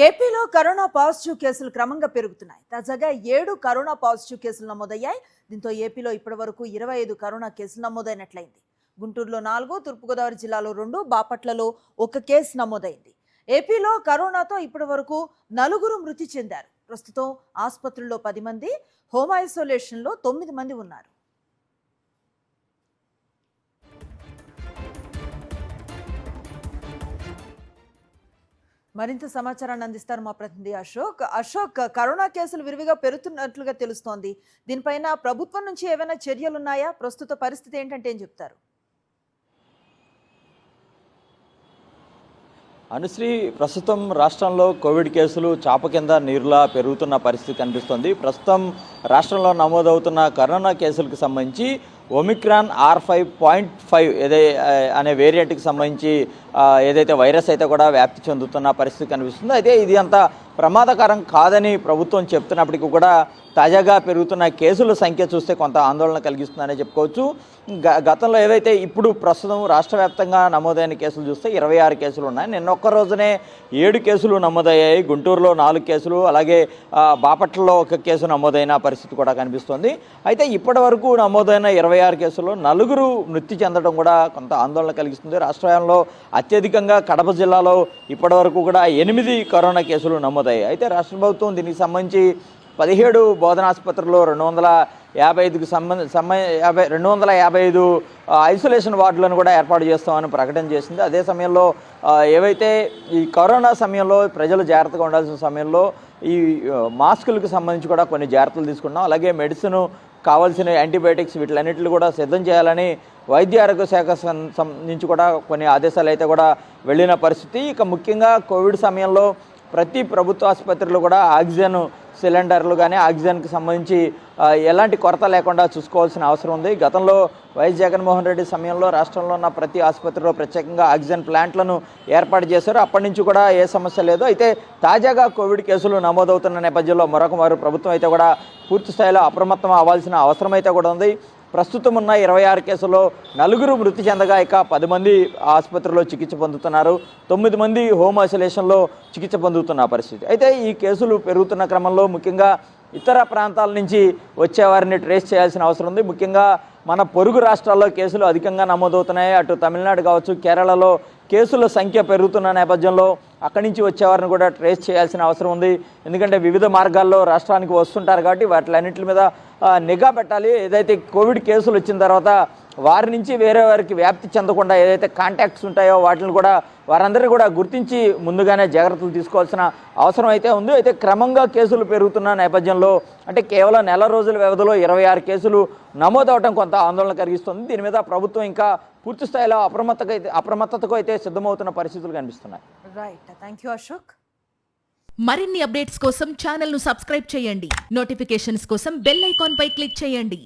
ఏపీలో corona positive కేసులు క్రమంగా పెరుగుతున్నాయి. తాజాగా 7 కరోనా పాజిటివ్ కేసులు నమోదయ్యాయి. దీంతో ఏపీలో ఇప్పటివరకు 25 కరోనా కేసులు నమోదైనట్లయింది. గుంటూరులో 4, తూర్పుగోదావరి జిల్లాలో 2, బాపట్లలో 1 కేసు నమోదైంది. ఏపీలో కరోనాతో ఇప్పటివరకు 4 మృతి చెందారు. ప్రస్తుతం ఆసుపత్రుల్లో 10 మంది, హోమ్ ఐసోలేషన్లో 9 మంది ఉన్నారు. మరింత సమాచారాన్ని అందిస్తారు మా ప్రతినిధి అశోక్, కరోనా కేసులు విరివిగా పెరుగుతున్నట్లుగా తెలుస్తోంది. దీనిపైన ప్రభుత్వం నుంచి ఏమైనా చర్యలు ఉన్నాయా? ప్రస్తుత పరిస్థితి ఏంటంటే ఏం చెప్తారు? అనుశ్రీ, ప్రస్తుతం రాష్ట్రంలో కోవిడ్ కేసులు చాప కింద నీరులా పెరుగుతున్న పరిస్థితి కనిపిస్తోంది. ప్రస్తుతం రాష్ట్రంలో నమోదవుతున్న కరోనా కేసులకు సంబంధించి ఒమిక్రాన్ R5.5 అనే వేరియంట్కి సంబంధించి ఏదైతే వైరస్ అయితే కూడా వ్యాప్తి చెందుతున్న పరిస్థితి కనిపిస్తుంది. అయితే ఇది అంత ప్రమాదకరం కాదని ప్రభుత్వం చెప్తున్నప్పటికీ కూడా తాజాగా పెరుగుతున్న కేసుల సంఖ్య చూస్తే కొంత ఆందోళన కలిగిస్తుందనే చెప్పుకోవచ్చు. గతంలో ఏదైతే ఇప్పుడు ప్రస్తుతం రాష్ట్ర వ్యాప్తంగా నమోదైన కేసులు చూస్తే 26 కేసులు ఉన్నాయి. నిన్న ఒక్క రోజునే 7 కేసులు నమోదయ్యాయి. గుంటూరులో 4 కేసులు, అలాగే బాపట్లలో 1 కేసు నమోదైన పరిస్థితి కూడా కనిపిస్తోంది. అయితే ఇప్పటి వరకు నమోదైన 26 కేసుల్లో 4 మృతి చెందడం కూడా కొంత ఆందోళన కలిగిస్తుంది. రాష్ట్రంలో అత్యధికంగా కడప జిల్లాలో ఇప్పటి వరకు కూడా 8 కరోనా కేసులు నమోదయ్యాయి. అయితే రాష్ట్ర ప్రభుత్వం దీనికి సంబంధించి 17 బోధనాసుపత్రుల్లో 255 ఐసోలేషన్ వార్డులను కూడా ఏర్పాటు చేస్తామని ప్రకటన చేసింది. అదే సమయంలో ఏవైతే ఈ కరోనా సమయంలో ప్రజలు జాగ్రత్తగా ఉండాల్సిన సమయంలో ఈ మాస్కులకు సంబంధించి కూడా కొన్ని జాగ్రత్తలు తీసుకున్నాం. అలాగే మెడిసిన్ కావాల్సిన యాంటీబయాటిక్స్ వీటిలన్నింటినీ కూడా సిద్ధం చేయాలని వైద్య ఆరోగ్య శాఖ నుంచి కూడా కొన్ని ఆదేశాలు అయితే కూడా వెళ్ళిన పరిస్థితి. ఇక ముఖ్యంగా కోవిడ్ సమయంలో ప్రతి ప్రభుత్వ ఆసుపత్రిలో కూడా ఆక్సిజన్ సిలిండర్లు కానీ ఆక్సిజన్కి సంబంధించి ఎలాంటి కొరత లేకుండా చూసుకోవాల్సిన అవసరం ఉంది. గతంలో వైఎస్ జగన్మోహన్ రెడ్డి సమయంలో రాష్ట్రంలో ఉన్న ప్రతి ఆసుపత్రిలో ప్రత్యేకంగా ఆక్సిజన్ ప్లాంట్లను ఏర్పాటు చేశారు. అప్పటి నుంచి కూడా ఏ సమస్య లేదు. అయితే తాజాగా కోవిడ్ కేసులు నమోదవుతున్న నేపథ్యంలో మరొక ప్రభుత్వం అయితే కూడా పూర్తి స్థాయిలో అప్రమత్తం అవ్వాల్సిన అవసరం అయితే కూడా ఉంది. ప్రస్తుతం ఉన్న 26 కేసుల్లో 4 మృతి చెందగా ఇక 10 మంది ఆసుపత్రిలో చికిత్స పొందుతున్నారు. 9 మంది హోమ్ ఐసోలేషన్లో చికిత్స పొందుతున్న పరిస్థితి. అయితే ఈ కేసులు పెరుగుతున్న క్రమంలో ముఖ్యంగా ఇతర ప్రాంతాల నుంచి వచ్చేవారిని ట్రేస్ చేయాల్సిన అవసరం ఉంది. ముఖ్యంగా మన పొరుగు రాష్ట్రాల్లో కేసులు అధికంగా నమోదవుతున్నాయి. అటు తమిళనాడు కావచ్చు, కేరళలో కేసుల సంఖ్య పెరుగుతున్న నేపథ్యంలో అక్కడి నుంచి వచ్చేవారిని కూడా ట్రేస్ చేయాల్సిన అవసరం ఉంది. ఎందుకంటే వివిధ మార్గాల్లో రాష్ట్రానికి వస్తుంటారు కాబట్టి వాటిలన్నింటి మీద నిఘా పెట్టాలి. ఏదైతే కోవిడ్ కేసులు వచ్చిన తర్వాత వారి నుంచి వేరే వారికి వ్యాప్తి చెందకుండా ఏదైతే కాంటాక్ట్స్ ఉంటాయో వాటిని కూడా వారందరినీ కూడా గుర్తించి ముందుగానే జాగ్రత్తలు తీసుకోవాల్సిన అవసరం అయితే ఉంది. అయితే క్రమంగా కేసులు పెరుగుతున్న నేపథ్యంలో అంటే కేవలం నెల రోజుల వ్యవధిలో 26 కేసులు నమోదవడం కొంత ఆందోళన కలిగిస్తుంది. దీని మీద ప్రభుత్వం ఇంకా పూర్తి స్థాయిలో అప్రమత్తతకు అయితే సిద్ధమవుతున్న పరిస్థితులు కనిపిస్తున్నాయి. Right, thank you Ashok. మరిన్ని అప్డేట్స్ కోసం ఛానల్ ను సబ్స్క్రైబ్ చేయండి. నోటిఫికేషన్స్ కోసం బెల్ ఐకాన్ పై క్లిక్ చేయండి.